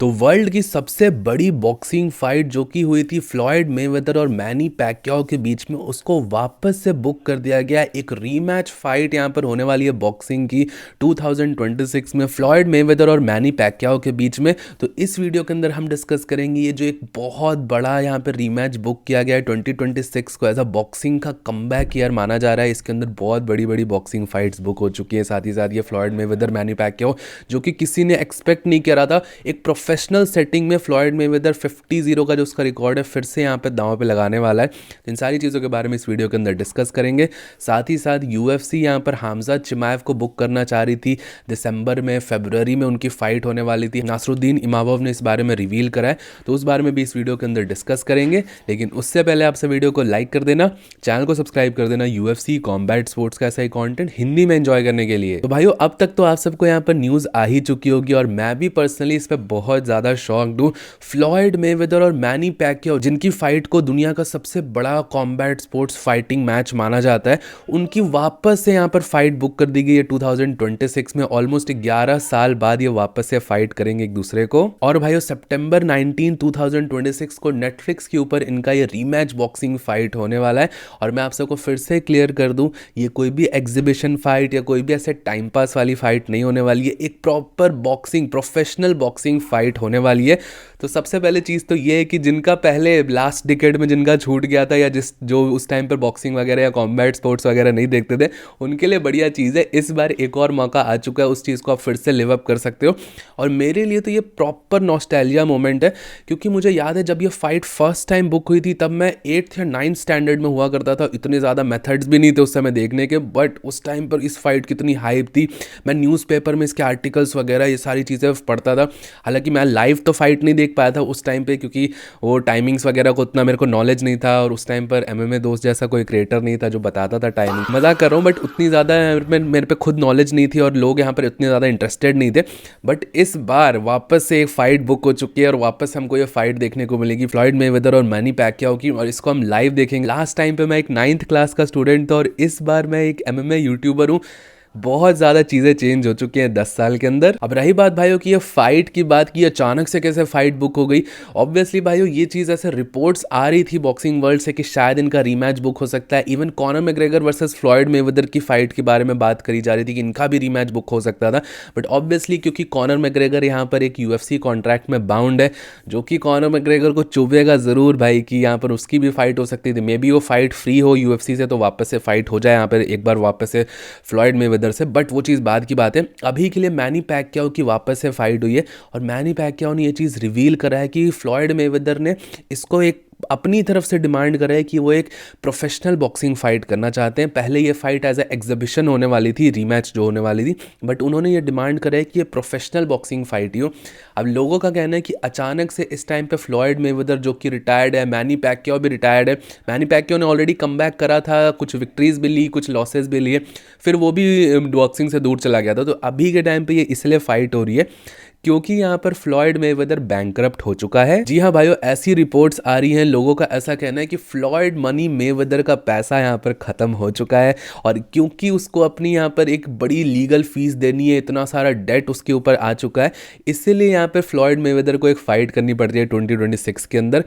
तो वर्ल्ड की सबसे बड़ी बॉक्सिंग फाइट जो कि हुई थी फ्लॉयड मेवेदर और मैनी पैक्याओ के बीच में, उसको वापस से बुक कर दिया गया। एक रीमैच फाइट यहाँ पर होने वाली है बॉक्सिंग की 2026 में फ्लॉयड मेवेदर और मैनी पैक्याओ के बीच में। तो इस वीडियो के अंदर हम डिस्कस करेंगे ये जो एक बहुत बड़ा यहाँ पर रीमैच बुक किया गया है 2026 को, एज अ बॉक्सिंग का कमबैक ईयर माना जा रहा है। इसके अंदर बहुत बड़ी बड़ी बॉक्सिंग फाइट्स बुक हो चुकी है। साथ ही साथ ये फ्लॉयड मेवेदर मैनी पैक्याओ जो कि किसी ने एक्सपेक्ट नहीं किया था, एक प्रोफेशनल सेटिंग में फ्लॉयड मेवेदर 50-0 का जो उसका रिकॉर्ड है फिर से यहाँ पे दांव पे लगाने वाला है। इन सारी चीज़ों के बारे में इस वीडियो के अंदर डिस्कस करेंगे। साथ ही साथ यूएफसी यहाँ पर हमजा चिमाएव को बुक करना चाह रही थी। दिसंबर में फरवरी में उनकी फाइट होने वाली थी। नासरुद्दीन इमामोव ने इस बारे में रिवील करा है, तो उस बारे में भी इस वीडियो के अंदर डिस्कस करेंगे। लेकिन उससे पहले आपसे वीडियो को लाइक कर देना, चैनल को सब्सक्राइब कर देना यूएफसी कॉम्बैट स्पोर्ट्स का ऐसा ही कॉन्टेंट हिंदी में एंजॉय करने के लिए। तो भाइयों, अब तक तो आप सबको यहाँ पर न्यूज़ आ ही चुकी होगी और मैं भी पर्सनली इस पर बहुत ज़्यादा शॉक्ड हूँ। फ्लॉयड मेवेदर और मैनी पैक्याओ जिनकी फाइट को दुनिया का सबसे बड़ा कॉम्बैट स्पोर्ट्स फाइटिंग मैच माना जाता है, उनकी वापस से यहाँ पर फाइट बुक कर दी गई है 2026 में। ऑलमोस्ट 11 साल बाद ये वापस से फाइट करेंगे एक दूसरे को। और भाइयों, सितंबर 19 2026 को नेटफ्लिक्स के ऊपर इनका ये रीमैच बॉक्सिंग फाइट होने वाला है। और मैं आप सबको फिर से क्लियर कर दूं, ये कोई भी एग्जीबिशन फाइट या कोई भी ऐसे टाइम पास वाली फाइट नहीं होने वाली है। एक proper boxing, professional boxing fight होने वाली है। तो सबसे पहले चीज़ तो ये है कि जिनका पहले लास्ट डिकेड में जिनका छूट गया था, या जो उस टाइम पर बॉक्सिंग वगैरह या कॉम्बैट स्पोर्ट्स वगैरह नहीं देखते थे, उनके लिए बढ़िया चीज़ है। इस बार एक और मौका आ चुका है, उस चीज़ को आप फिर से लिव अप कर सकते हो। और मेरे लिए तो ये प्रॉपर नॉस्टैल्जिया मोमेंट है, क्योंकि मुझे याद है जब ये फाइट फर्स्ट टाइम बुक हुई थी तब मैं 8th या 9th स्टैंडर्ड में हुआ करता था। इतने ज़्यादा मेथड्स भी नहीं थे उस समय देखने के, बट उस टाइम पर इस फाइट कितनी हाइप थी। मैं न्यूज़पेपर में इसके आर्टिकल्स वगैरह ये सारी चीज़ें पढ़ता था। हालांकि मैं लाइव तो फाइट नहीं देख पाया था उस टाइम पे, क्योंकि वो टाइमिंग्स वगैरह को उतना मेरे को नॉलेज नहीं था, और उस टाइम पर एमएमए दोस्त जैसा कोई क्रिएटर नहीं था जो बताता था टाइमिंग। मजाक कर रहा हूँ, बट उतनी ज़्यादा मेरे पे खुद नॉलेज नहीं थी और लोग यहाँ पर इतने ज़्यादा इंटरेस्टेड नहीं थे। बट इस बार वापस से एक फाइट बुक हो चुकी है और वापस हमको ये फाइट देखने को मिलेगी फ्लॉयड मेवेदर और मैनी पैक्याओ की, और इसको हम लाइव देखेंगे। लास्ट टाइम पे मैं एक 9th क्लास का स्टूडेंट था और इस बार मैं एक एमएमए यूट्यूबर हूँ। बहुत ज़्यादा चीज़ें चेंज हो चुकी हैं 10 साल के अंदर। अब रही बात भाइयों की ये फाइट की बात की, अचानक से कैसे फाइट बुक हो गई। ऑब्वियसली भाइयों, ये चीज़ ऐसे रिपोर्ट्स आ रही थी बॉक्सिंग वर्ल्ड से कि शायद इनका रीमैच बुक हो सकता है। Even Conor McGregor versus Floyd Mayweather की फाइट के बारे में बात करी जा रही थी कि इनका भी रीमैच बुक हो सकता था। बट ऑब्वियसली क्योंकि कॉनर मैग्रेगर यहाँ पर एक यूएफसी कॉन्ट्रैक्ट में बाउंड है, जो कि कॉनर मैग्रेगर को चुभेगा ज़रूर भाई कि यहाँ पर उसकी भी फाइट हो सकती थी। मे बी वो फाइट फ्री हो यूएफसी से, तो वापस से फाइट हो जाए यहाँ पर एक बार वापस से फ्लॉयड मेवेदर से। बट वो चीज़ बाद की बात है। अभी के लिए मैनी पैक्याओ की वापस से फाइट हुई है और मैनी पैक्याओ ने ये चीज़ रिवील करा है कि फ्लॉयड मेवेदर ने इसको एक अपनी तरफ से डिमांड कर रहे हैं कि वो एक प्रोफेशनल बॉक्सिंग फाइट करना चाहते हैं। पहले ये फाइट एज ए एग्जीबिशन होने वाली थी, रीमैच जो होने वाली थी, बट उन्होंने ये डिमांड करा है कि ये प्रोफेशनल बॉक्सिंग फाइट ही हो। अब लोगों का कहना है कि अचानक से इस टाइम पे फ्लॉयड मेवेदर जो कि रिटायर्ड है, मैनी पैक्याओ भी रिटायर्ड है। मैनी पैक्याओ ने ऑलरेडी कमबैक करा था, कुछ विक्ट्रीज भी ली, कुछ लॉसेस भी लिए, फिर वो भी बॉक्सिंग से दूर चला गया था। तो अभी के टाइम पे ये इसलिए फाइट हो रही है क्योंकि यहाँ पर फ्लॉयड मेवेदर बैंकरप्ट हो चुका है। जी हाँ भाइयों, ऐसी रिपोर्ट्स आ रही हैं। लोगों का ऐसा कहना है कि फ्लॉयड मनी मेवेदर का पैसा यहाँ पर ख़त्म हो चुका है, और क्योंकि उसको अपनी यहाँ पर एक बड़ी लीगल फीस देनी है, इतना सारा डेट उसके ऊपर आ चुका है, इसीलिए यहाँ पर फ्लॉयड मेवेदर को एक फ़ाइट करनी पड़ रही है 2026 के अंदर।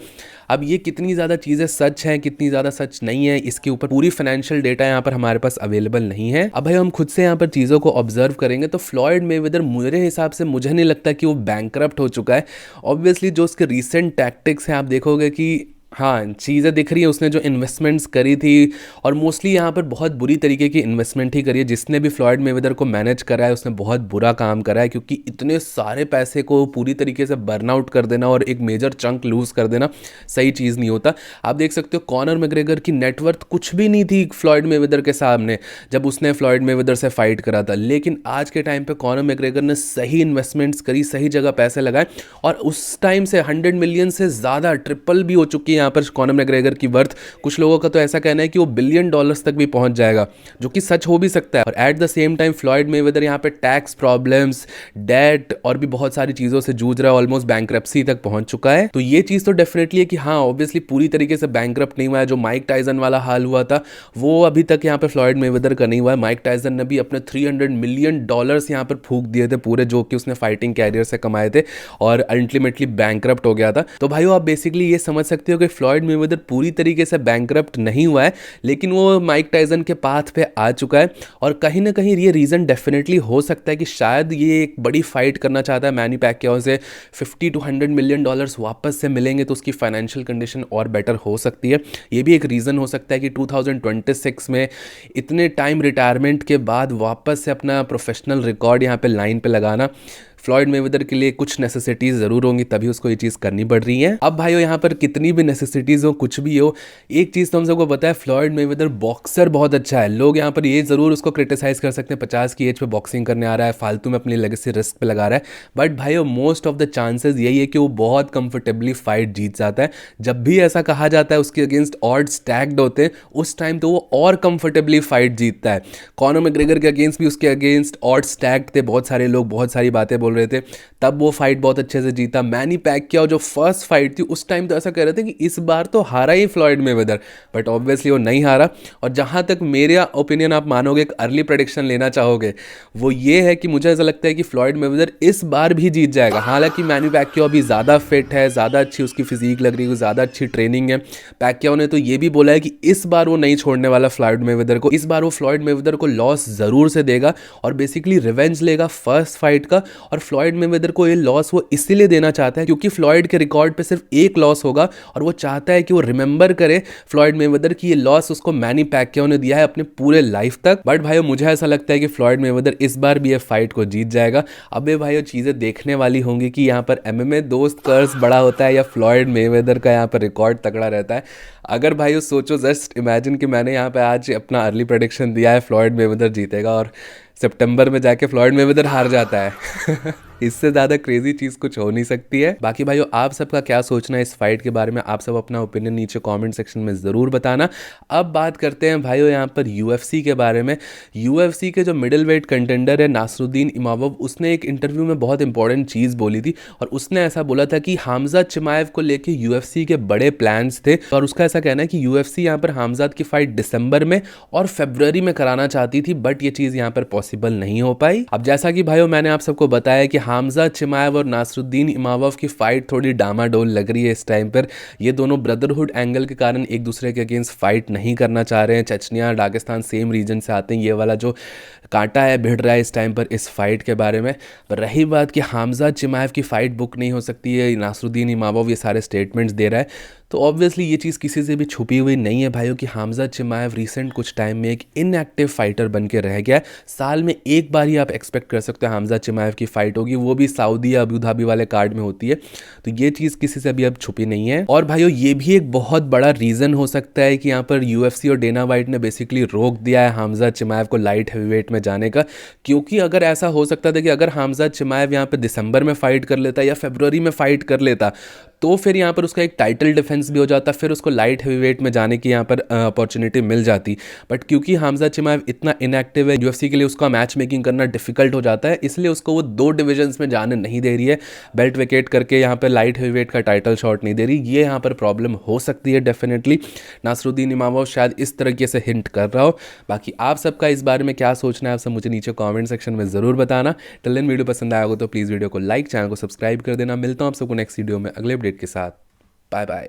अब ये कितनी ज़्यादा चीज़ें सच हैं, कितनी ज़्यादा सच नहीं है, इसके ऊपर पूरी फाइनेंशियल डेटा यहाँ पर हमारे पास अवेलेबल नहीं है। अब भाई हम खुद से यहाँ पर चीज़ों को ऑब्जर्व करेंगे तो फ्लॉयड मेवेदर मेरे हिसाब से, मुझे नहीं लगता कि वो बैंकरप्ट हो चुका है। ऑब्वियसली जो उसके रीसेंट टैक्टिक्स हैं, आप देखोगे कि हाँ चीज़ें दिख रही है, उसने जो इन्वेस्टमेंट्स करी थी, और मोस्टली यहाँ पर बहुत बुरी तरीके की इन्वेस्टमेंट ही करी है। जिसने भी फ्लॉयड मेवेदर को मैनेज करा है उसने बहुत बुरा काम करा है, क्योंकि इतने सारे पैसे को पूरी तरीके से बर्नआउट कर देना और एक मेजर चंक लूज़ कर देना सही चीज़ नहीं होता। आप देख सकते हो कॉनर मैग्रेगर की नेटवर्थ कुछ भी नहीं थी फ्लॉयड मेवेदर के सामने जब उसने फ्लॉयड मेवेदर से फाइट करा था। लेकिन आज के टाइम पर कॉनर मैग्रेगर ने सही इन्वेस्टमेंट्स करी, सही जगह पैसे लगाए, और उस टाइम से 100 मिलियन से ज़्यादा ट्रिपल भी हो चुकी है यहाँ पर कॉनर मैग्रेगर की वर्थ, कुछ लोगों का तो ऐसा कहना है कि वो $1 बिलियन तक भी पहुंच जाएगा, जो कि सच हो भी सकता है। और at the same time Floyd Mayweather यहाँ पे टैक्स प्रॉब्लम्स, डेट और भी बहुत सारी चीज़ों से जूझ रहा है, ऑलमोस्ट बैंक्रप्सी तक पहुंच चुका है। तो ये चीज़ तो डेफिनेटली है कि हाँ ऑब्वियसली पूरी तरीके से बैंक्रप्ट नहीं हुआ है। जो माइक टाइसन वाला हाल हुआ था वो अभी तक यहाँ पे फ्लॉयड मेवेदर का नहीं हुआ है। माइक टाइसन ने भी अपने $300 मिलियन यहाँ पर फूंक दिए थे पूरे, जो कि उसने फाइटिंग कैरियर से कमाए थे, और अल्टीमेटली बैंक्रप्ट हो गया था। तो भाइयों आप बेसिकली ये समझ सकते हो कि फ्लॉयड मेवेदर पूरी तरीके से बैंक्रप्ट नहीं हुआ है, लेकिन वो माइक टाइसन के पाथ पे आ चुका है। और कहीं ना कहीं ये रीज़न डेफिनेटली हो सकता है कि शायद ये एक बड़ी फाइट करना चाहता है मैनी पैक्याओ से। $50 to $100 मिलियन वापस से मिलेंगे तो उसकी फाइनेंशियल कंडीशन और बेटर हो सकती है। ये भी एक रीज़न हो सकता है कि 2026 में इतने टाइम रिटायरमेंट के बाद वापस से अपना प्रोफेशनल रिकॉर्ड यहाँ पे लाइन पे लगाना फ्लॉयड मेवेदर के लिए कुछ नेसेसिटीज़ ज़रूर होंगी, तभी उसको ये चीज़ करनी पड़ रही है। अब भाइयों यहाँ पर कितनी भी नेसेसिटीज़ हो, कुछ भी हो, एक चीज़ तो हम सबको पता है, फ्लॉयड मेवेदर बॉक्सर बहुत अच्छा है। लोग यहाँ पर ये ज़रूर उसको क्रिटिसाइज़ कर सकते हैं 50 की एज पे बॉक्सिंग करने आ रहा है, फालतू में अपनी लेगेसी रिस्क पे लगा रहा है, बट भाइयों मोस्ट ऑफ द चांसेस यही है कि वो बहुत कंफर्टेबली फाइट जीत जाता है। जब भी ऐसा कहा जाता है उसके अगेंस्ट ऑड स्टैक्ड होते हैं, उस टाइम तो वो और कंफर्टेबली फाइट जीतता है। कॉनर मैग्रेगर के अगेंस्ट भी उसके अगेंस्ट ऑड स्टैक्ड थे, बहुत सारे लोग बहुत सारी बातें बोल रहे थे, तब वो फाइट बहुत अच्छे से जीता। मैनी पैक्याओ जो फर्स्ट फाइट थी उस टाइम तो ऐसा कह रहे थे कि इस बार तो हारा ही फ्लॉयड मेवेदर, बट ऑब्वियसली वो नहीं हारा। और जहां तक मेरा ओपिनियन आप मानोगे, एक अर्ली प्रेडिक्शन लेना चाहोगे, वो ये है कि मुझे ऐसा लगता है कि फ्लॉयड मेवेदर इस बार भी जीत जाएगा। हालांकि मैनी पैक्याओ अभी ज़्यादा फिट है, ज़्यादा अच्छी उसकी फिजिक लग रही है, ज़्यादा अच्छी ट्रेनिंग है। पैक्याओ ने तो ये भी बोला है कि इस बार वो नहीं छोड़ने वाला फ्लॉयड मेवेदर को, इस बार वो फ्लॉयड मेवेदर को लॉस ज़रूर से देगा और बेसिकली रिवेंज लेगा फर्स्ट फाइट का। और फ्लॉयड मेवेदर को ये लॉस वो इसीलिए देना चाहता है क्योंकि फ्लॉयड के रिकॉर्ड पे सिर्फ एक लॉस होगा, और वो चाहता है कि वो रिमेंबर करे फ्लॉयड मेवेदर की ये लॉस उसको मैनी पैक्याओ ने दिया है अपने पूरे लाइफ तक। बट भाइयों मुझे ऐसा लगता है कि फ्लॉयड मेवेदर इस बार भी ये फाइट को जीत जाएगा। अबे भाइयों चीज़ें देखने वाली होंगी कि यहाँ पर एमएमए दोस्त कर्स बड़ा होता है या फ्लॉयड मेवेदर का यहाँ पर रिकॉर्ड तगड़ा रहता है। अगर भाइयों सोचो, जस्ट इमेजिन कि मैंने यहाँ पे आज अपना अर्ली प्रेडिक्शन दिया है फ्लॉयड मेवेदर जीतेगा और सितंबर में जाके फ्लॉयड मेवेदर हार जाता है इससे ज़्यादा क्रेजी चीज़ कुछ हो नहीं सकती है। बाकी भाइयों आप सबका क्या सोचना है इस फाइट के बारे में, आप सब अपना ओपिनियन नीचे कमेंट सेक्शन में ज़रूर बताना। अब बात करते हैं भाइयों यहाँ पर यूएफसी के बारे में। यूएफसी के जो मिडिल वेट कंटेंडर है नासरुद्दीन इमामोव, उसने एक इंटरव्यू में बहुत इंपॉर्टेंट चीज़ बोली थी, और उसने ऐसा बोला था कि हमज़ात चिमाएव को लेके यूएफसी के बड़े प्लान्स थे, और उसका ऐसा कहना है कि यूएफसी यहाँ पर हमज़ात की फाइट दिसंबर में और फरवरी में कराना चाहती थी, बट ये चीज़ यहाँ पर पॉसिबल नहीं हो पाई। अब जैसा कि भाइयों मैंने आप सबको बताया कि हमज़ात चिमाएव और नासरुद्दीन इमामोव की फाइट थोड़ी डामाडोल लग रही है इस टाइम पर। ये दोनों ब्रदरहुड एंगल के कारण एक दूसरे के अगेंस्ट फाइट नहीं करना चाह रहे हैं। चचनिया दागिस्तान सेम रीजन से आते हैं, ये वाला जो कांटा है भिड़ रहा है इस टाइम पर इस फाइट के बारे में। पर रही बात कि हमज़ात चिमाएव की फाइट बुक नहीं हो सकती है, नासरुद्दीन इमामोव ये सारे स्टेटमेंट्स दे रहा है, तो ऑब्वियसली ये चीज़ किसी से भी छुपी हुई नहीं है भाइयों कि हमज़ात चिमाएव रिसेंट कुछ टाइम में एक इनएक्टिव फाइटर बन के रह गया है। साल में एक बार ही आप एक्सपेक्ट कर सकते हो हमज़ात चिमाएव की फाइट होगी, वो भी सऊदी या अबू धाबी वाले कार्ड में होती है, तो ये चीज़ किसी से भी अब छुपी नहीं है। और भाइयों ये भी एक बहुत बड़ा रीज़न हो सकता है कि यहाँ पर यूएफसी और डेना वाइट ने बेसिकली रोक दिया है हमज़ात चिमाएव को लाइट हैवीवेट में जाने का, क्योंकि अगर ऐसा हो सकता था कि अगर हमज़ात चिमाएव यहाँ पर दिसंबर में फाइट कर लेता या फरवरी में फाइट कर लेता, तो फिर यहाँ पर उसका एक टाइटल डिफेंस भी हो जाता, फिर उसको लाइट हेवीवेट में जाने की यहाँ पर अपॉर्चुनिटी मिल जाती। बट क्योंकि हमज़ात चिमाएव इतना इनएक्टिव है, यूएफसी के लिए उसका मैच मेकिंग करना डिफिकल्ट हो जाता है, इसलिए उसको वो 2 डिविजन्स में जाने नहीं दे रही है, बेल्ट वेकेट करके यहाँ पर लाइट हेवीवेट का टाइटल शॉट नहीं दे रही। ये यहाँ पर प्रॉब्लम हो सकती है डेफिनेटली। नासरुद्दीन इमामोव शायद इस तरीके से हिंट कर रहा हो। बाकी आप सबका इस बारे में क्या सोचना है आप सब मुझे नीचे कॉमेंट सेक्शन में ज़रूर बताना। टिल देन वीडियो पसंद आया हो तो प्लीज़ वीडियो को लाइक, चैनल को सब्सक्राइब कर देना। मिलता हूँ आप सबको नेक्स्ट वीडियो में अगले अपडेट के साथ। Bye bye.